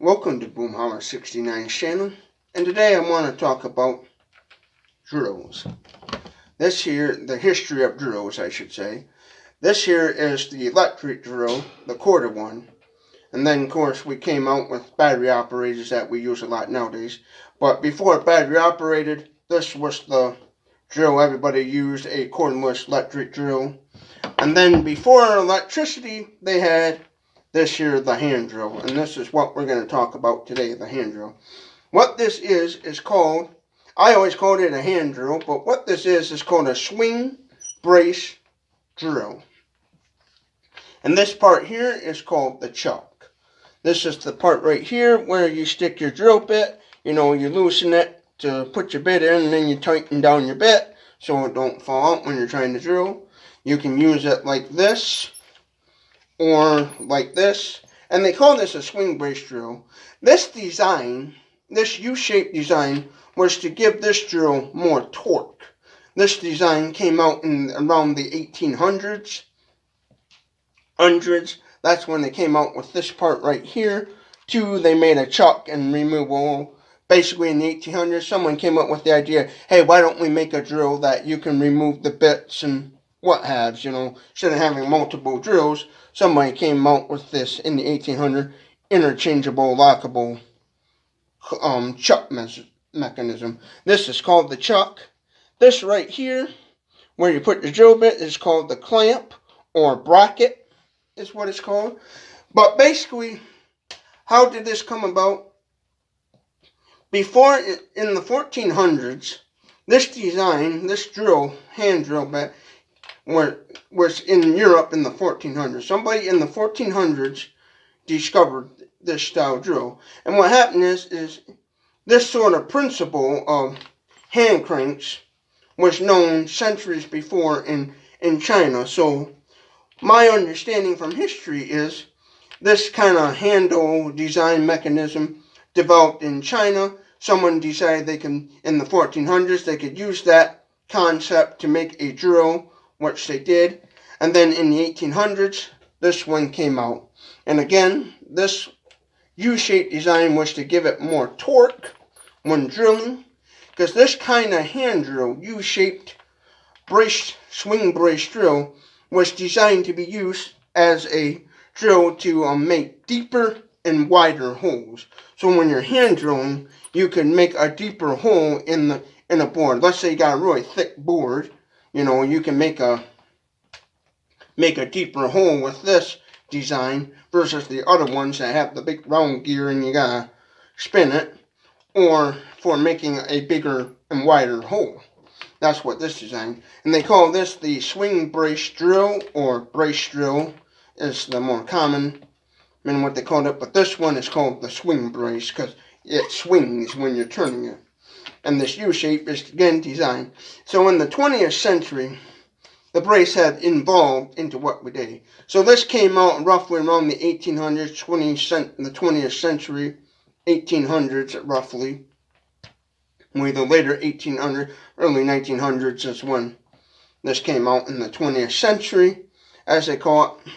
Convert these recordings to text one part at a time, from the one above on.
Welcome to Boomhauer 69's channel, and today I want to talk about drills. This here, the history of drills, I should say. This here is the electric drill, the quarter one. And then, of course, we came out with battery operators that we use a lot nowadays. But before battery operated, this was the drill everybody used, a cordless electric drill. And then before electricity, they had this here, the hand drill, and this is what we're going to talk about today, the hand drill. What this is called, I always called it a hand drill, but what this is called a swing brace drill. And this part here is called the chuck. This is the part right here where you stick your drill bit, you loosen it to put your bit in, and then you tighten down your bit so it don't fall out when you're trying to drill. You can use it like this, or like this, and they call this a swing brace drill. This design, this U-shaped design, was to give this drill more torque. This design came out in around the 1800s. That's when they came out with this part right here. They made a chuck and removable. Basically in the 1800s, someone came up with the idea, hey, why don't we make a drill that you can remove the bits and what haves, instead of having multiple drills. Somebody came out with this in the 1800s, interchangeable, lockable chuck mechanism. This is called the chuck. This right here, where you put the drill bit, is called the clamp, or bracket, is what it's called. But basically, how did this come about? Before, in the 1400s, this design, this drill, hand drill bit, was in Europe in the 1400s. Somebody in the 1400s discovered this style drill. And what happened is this sort of principle of hand cranks was known centuries before in China. So my understanding from history is this kind of handle design mechanism developed in China. Someone decided in the 1400s, they could use that concept to make a drill, which they did. And then in the 1800s, this one came out. And again, this U-shaped design was to give it more torque when drilling, because this kind of hand drill, U-shaped swing brace drill, was designed to be used as a drill to make deeper and wider holes. So when you're hand drilling, you can make a deeper hole in a board. Let's say you got a really thick board. You can make a deeper hole with this design versus the other ones that have the big round gear and you gotta spin it, or for making a bigger and wider hole. That's what this design. And they call this the swing brace drill, or brace drill is the more common in what they called it, but this one is called the swing brace because it swings when you're turning it. And this U-shape is again designed. So in the 20th century, the brace had evolved into what we did. So this came out roughly around the 1800s, the 20th century, 1800s roughly. With the later 1800s, early 1900s is when this came out. In the 20th century, as they call it,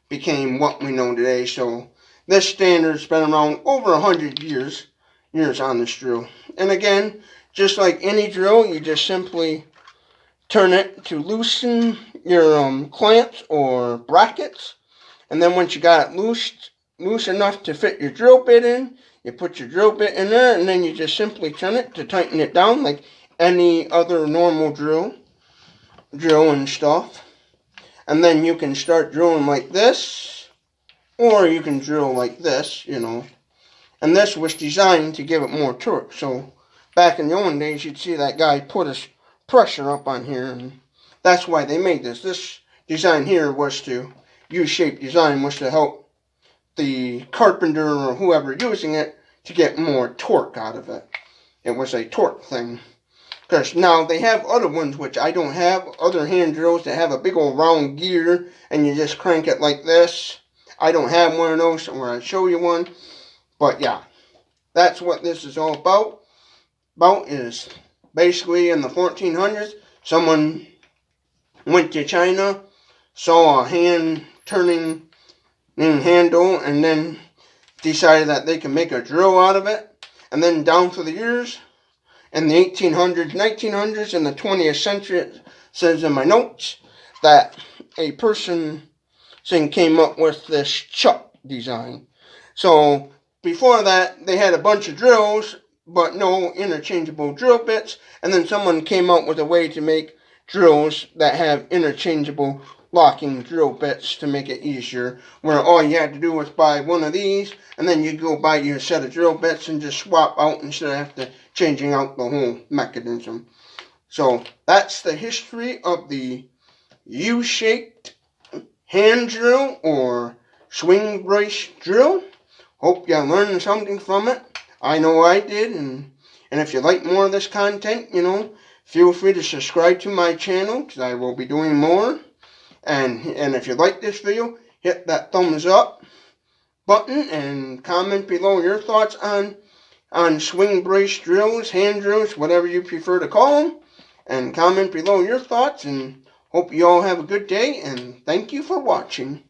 became what we know today. So this standard's been around over 100 years on this drill. And again, just like any drill, you just simply turn it to loosen your clamps or brackets. And then once you got it loose enough to fit your drill bit in, you put your drill bit in there, and then you just simply turn it to tighten it down like any other normal drill and stuff. And then you can start drilling like this, or you can drill like this, And this was designed to give it more torque. So back in the olden days, you'd see that guy put his pressure up on here, and that's why they made this. This design here was U-shaped design was to help the carpenter or whoever using it to get more torque out of it. It was a torque thing. Because now they have other ones, which I don't have, other hand drills that have a big old round gear, and you just crank it like this. I don't have one of those, where I show you one. But yeah, that's what this is all about. Is basically in the 1400s, someone went to China, saw a hand turning handle, and then decided that they can make a drill out of it. And then down through the years, in the 1800s, 1900s, and the 20th century, it says in my notes that a person came up with this chuck design. So before that, they had a bunch of drills, but no interchangeable drill bits. And then someone came up with a way to make drills that have interchangeable locking drill bits to make it easier, where all you had to do was buy one of these, and then you go buy your set of drill bits and just swap out instead of have to changing out the whole mechanism. So that's the history of the U-shaped hand drill or swing brace drill. Hope you learned something from it. I know I did, and if you like more of this content, feel free to subscribe to my channel, because I will be doing more. And if you like this video, hit that thumbs up button and comment below your thoughts on swing brace drills, hand drills, whatever you prefer to call them. And comment below your thoughts, and hope you all have a good day, and thank you for watching.